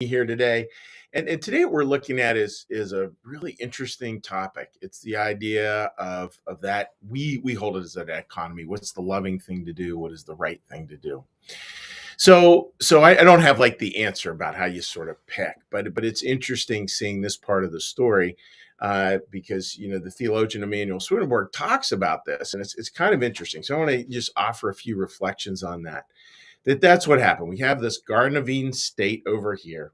Here today. And today what we're looking at is a really interesting topic. It's the idea of that we hold it as an economy. What's the loving thing to do? What is the right thing to do? So I don't have like the answer about how you sort of pick, but it's interesting seeing this part of the story because the theologian Emmanuel Swedenborg talks about this, and it's kind of interesting. So I want to just offer a few reflections on that. That's what happened. We have this Garden of Eden state over here.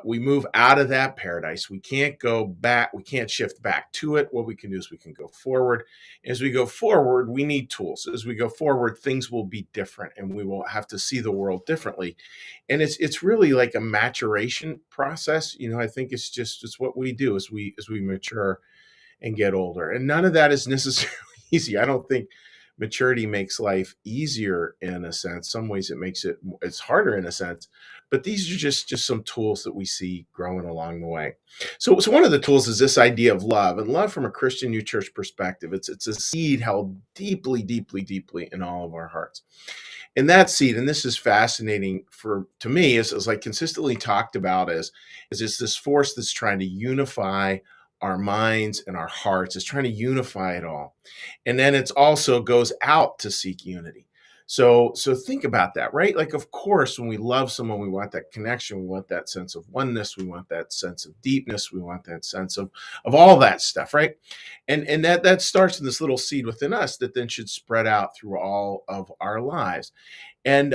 We move out of that paradise. We can't go back. We can't shift back to it. What we can do is we can go forward. As we go forward, we need tools. As we go forward, things will be different, and we will have to see the world differently. And it's really like a maturation process. I think it's what we do as we mature and get older. And none of that is necessarily easy. I don't think maturity makes life easier in a sense. Some ways it's harder in a sense, but these are just some tools that we see growing along the way. So one of the tools is this idea of love, and love from a Christian New Church perspective. It's a seed held deeply, deeply, deeply in all of our hearts. And that seed, and this is fascinating to me, is like consistently talked about as it's this force that's trying to unify our minds and our hearts. It's trying to unify it all. And then it's also goes out to seek unity. So think about that, right? Like, of course, when we love someone, we want that connection, we want that sense of oneness, we want that sense of deepness, we want that sense of all that stuff, right? And that starts in this little seed within us that then should spread out through all of our lives. And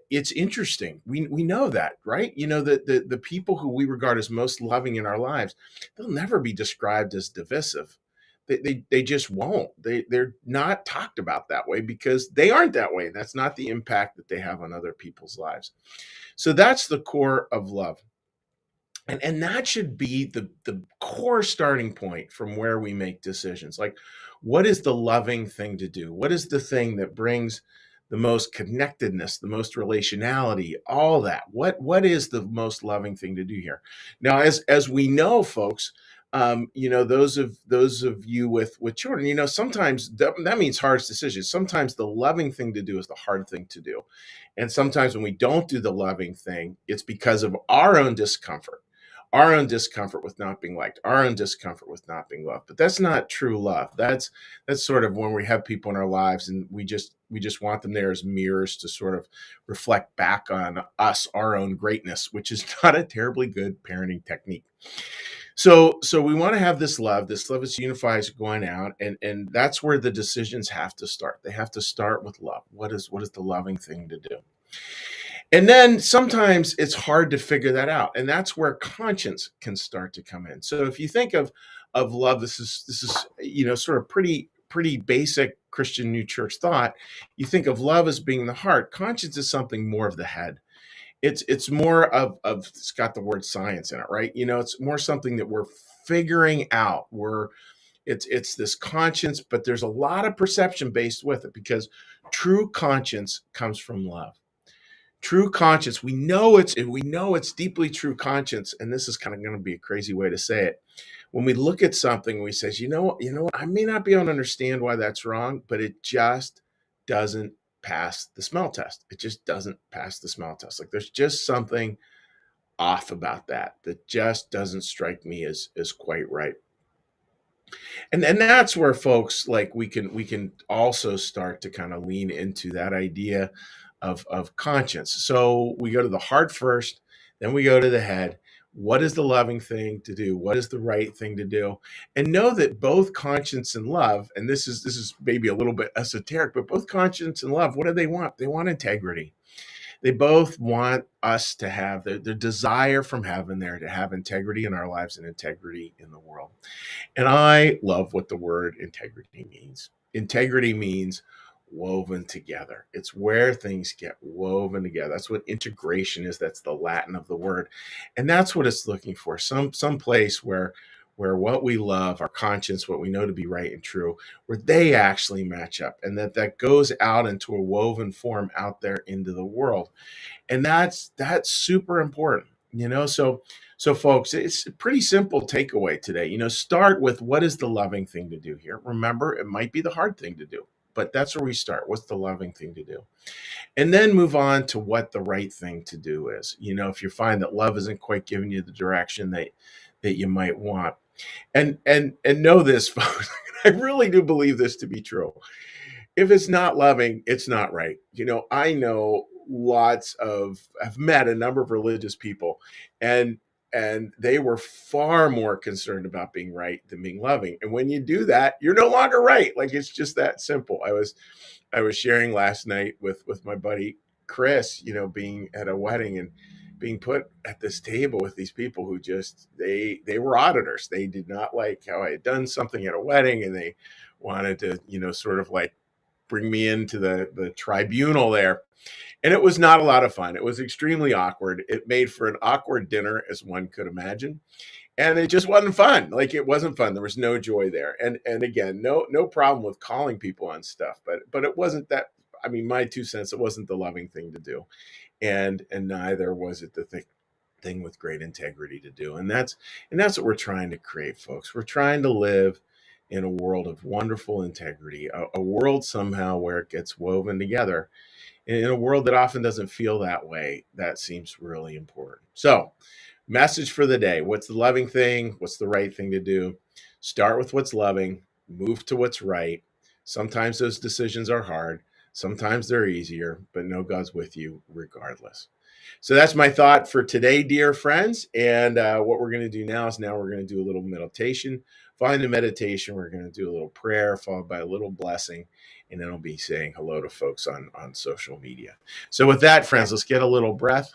it's interesting. We know that, right? The people who we regard as most loving in our lives, they'll never be described as divisive. They just won't. They're not talked about that way because they aren't that way. That's not the impact that they have on other people's lives. So that's the core of love. And that should be the core starting point from where we make decisions. Like, what is the loving thing to do? What is the thing that brings the most connectedness, the most relationality, all that? What is the most loving thing to do here? Now, as we know, folks, those of you with children, sometimes that means hard decisions. Sometimes the loving thing to do is the hard thing to do. And sometimes when we don't do the loving thing, it's because of our own discomfort with not being liked, our own discomfort with not being loved. But that's not true love. That's sort of when we have people in our lives and we just want them there as mirrors to sort of reflect back on us, our own greatness, which is not a terribly good parenting technique. So we want to have this love. This love is unifies going out, and that's where the decisions have to start. They have to start with love. What is the loving thing to do? And then sometimes it's hard to figure that out. And that's where conscience can start to come in. So if you think of love, this is sort of pretty basic Christian New Church thought. You think of love as being the heart. Conscience is something more of the head. It's more of it's got the word science in it, right? It's more something that we're figuring out. It's this conscience, but there's a lot of perception based with it because true conscience comes from love. True conscience, we know it's deeply true conscience, and this is kind of going to be a crazy way to say it. When we look at something, we say, what, I may not be able to understand why that's wrong, but it just doesn't pass the smell test. It just doesn't pass the smell test. Like, there's just something off about that just doesn't strike me as quite right. And that's where folks, like, we can also start to kind of lean into that idea of conscience. So we go to the heart first, then we go to the head. What is the loving thing to do? What is the right thing to do? And know that both conscience and love, and this is maybe a little bit esoteric, but both conscience and love, what do they want? They want integrity. They both want us to have the desire from heaven there to have integrity in our lives and integrity in the world. And I love what the word integrity means. Integrity means woven together. It's where things get woven together. That's what integration is. That's the Latin of the word. And that's what it's looking for. Some place where what we love, our conscience, what we know to be right and true, where they actually match up, and that goes out into a woven form out there into the world. And that's super important. So folks, it's a pretty simple takeaway today. Start with what is the loving thing to do here. Remember, it might be the hard thing to do. but that's where we start. What's the loving thing to do? And then move on to what the right thing to do is. If you find that love isn't quite giving you the direction that you might want. And know this, folks. I really do believe this to be true. If it's not loving, it's not right. I know I've met a number of religious people, and they were far more concerned about being right than being loving. And when you do that, you're no longer right. Like, it's just that simple. I was sharing last night with my buddy Chris, being at a wedding and being put at this table with these people who just they were auditors. They did not like how I had done something at a wedding, and they wanted to, sort of like bring me into the tribunal there. And it was not a lot of fun. It was extremely awkward. It made for an awkward dinner, as one could imagine. And it just wasn't fun. Like, it wasn't fun. There was no joy there. And again, no problem with calling people on stuff, but it wasn't that. I mean, my 2 cents, it wasn't the loving thing to do. And neither was it the thing with great integrity to do. And that's what we're trying to create, folks. We're trying to live in a world of wonderful integrity, a world somehow where it gets woven together. In a world that often doesn't feel that way, that seems really important. So, message for the day: what's the loving thing? What's the right thing to do? Start with what's loving, move to what's right. Sometimes those decisions are hard, sometimes they're easier, but know God's with you regardless. So that's my thought for today, dear friends. And what we're going to do now we're going to do a little meditation. Following the meditation, we're going to do a little prayer followed by a little blessing. And then I'll be saying hello to folks on social media. So with that, friends, let's get a little breath.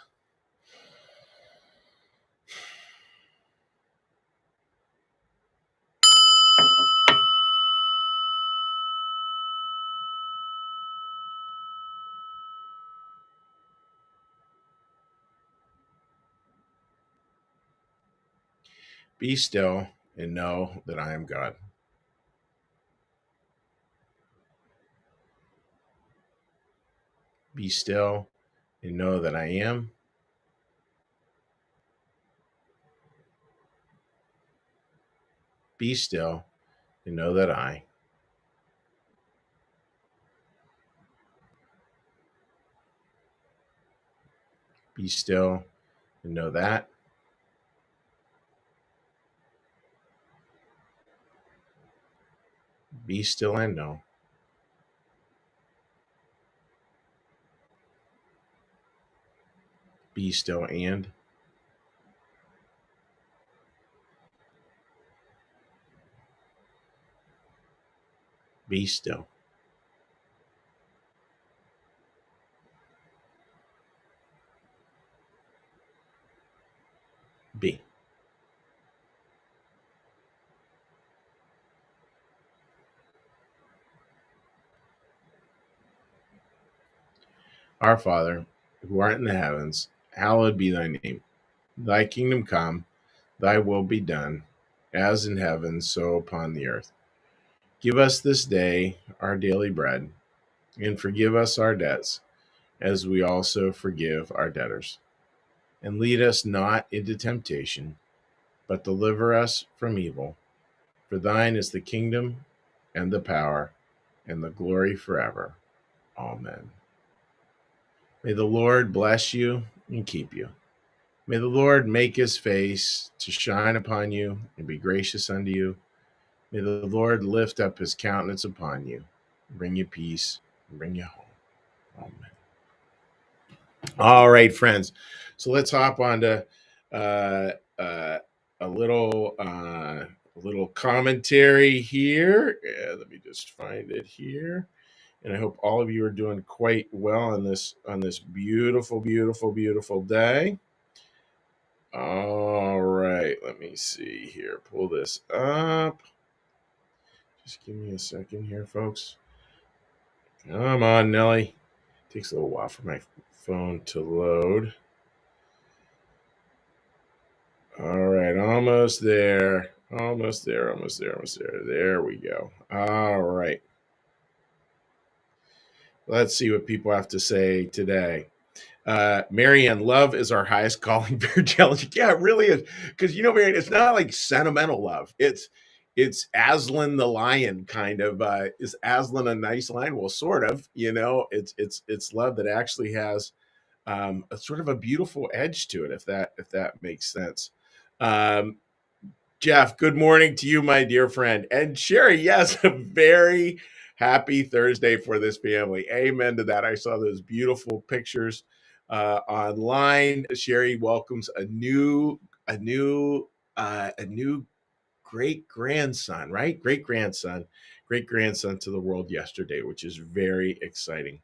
Be still and know that I am God. Be still and know that I am. Be still and know that I. Be still and know that. Be still and know. Be still and. Be still. Be. Our Father, who art in the heavens, hallowed be thy name. Thy kingdom come, thy will be done, as in heaven, so upon the earth. Give us this day our daily bread, and forgive us our debts, as we also forgive our debtors. And lead us not into temptation, but deliver us from evil. For thine is the kingdom, and the power, and the glory forever. Amen. May the Lord bless you and keep you. May the Lord make his face to shine upon you and be gracious unto you. May the Lord lift up his countenance upon you, bring you peace, and bring you home. Amen. All right, friends. So let's hop on to a little commentary here. Let me just find it here. And I hope all of you are doing quite well on this beautiful, beautiful, beautiful day. All right, let me see here. Pull this up. Just give me a second here, folks. Come on, Nelly. Takes a little while for my phone to load. All right, almost there. Almost there. There we go. All right. Let's see what people have to say today. Marianne, love is our highest calling. Very challenging. Yeah, it really is. Because Marianne, it's not like sentimental love. it's Aslan the lion kind of. Is Aslan a nice lion? Well, sort of. It's love that actually has a sort of a beautiful edge to it, if that makes sense. Um, Jeff, good morning to you, my dear friend. And Sherry, yes, a very happy Thursday for this family. Amen to that. I saw those beautiful pictures online. Sherry welcomes a new great grandson, right? Great grandson to the world yesterday, which is very exciting.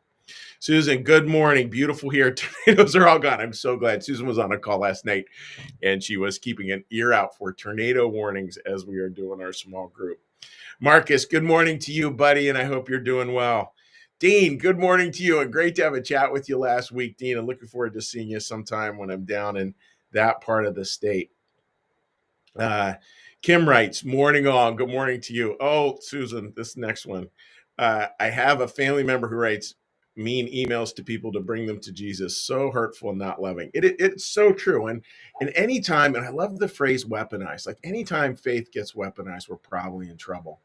Susan, good morning. Beautiful here. Tornadoes are all gone. I'm so glad. Susan was on a call last night and she was keeping an ear out for tornado warnings as we are doing our small group. Marcus, good morning to you, buddy, and I hope you're doing well. Dean, good morning to you, and great to have a chat with you last week, Dean. I'm looking forward to seeing you sometime when I'm down in that part of the state. Kim writes, morning all. Good morning to you. Oh, Susan, this next one. I have a family member who writes mean emails to people to bring them to Jesus. So hurtful and not loving. It's so true. And anytime, and I love the phrase weaponized, like anytime faith gets weaponized, we're probably in trouble.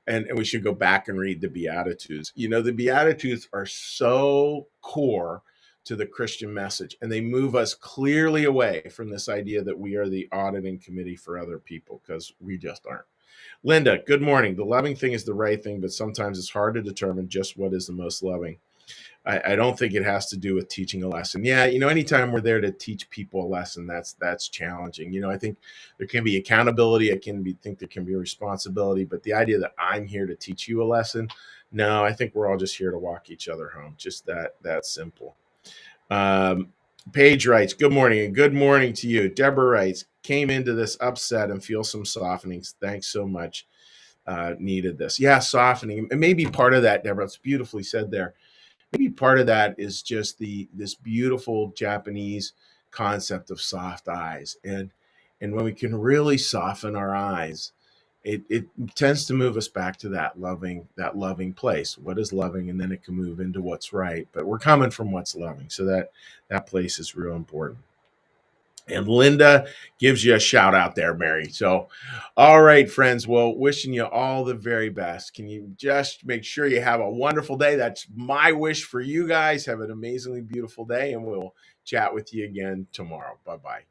And we should go back and read the Beatitudes. The Beatitudes are so core to the Christian message, and they move us clearly away from this idea that we are the auditing committee for other people, because we just aren't. Linda, good morning. The loving thing is the right thing, but sometimes it's hard to determine just what is the most loving. I don't think it has to do with teaching a lesson. Yeah, anytime we're there to teach people a lesson, that's challenging. I think there can be accountability. Think there can be responsibility, but the idea that I'm here to teach you a lesson, no, I think we're all just here to walk each other home. Just that simple. Paige writes, good morning, and good morning to you. Deborah writes, came into this upset and feel some softenings. Thanks so much. Needed this. Yeah, softening. And maybe part of that, Deborah, it's beautifully said there. Maybe part of that is just this beautiful Japanese concept of soft eyes. And when we can really soften our eyes, it tends to move us back to that loving place. What is loving? And then it can move into what's right. But we're coming from what's loving. So that place is real important. And Linda gives you a shout out there, Mary. So, all right, friends. Well, wishing you all the very best. Can you just make sure you have a wonderful day? That's my wish for you guys. Have an amazingly beautiful day, and we'll chat with you again tomorrow. Bye bye.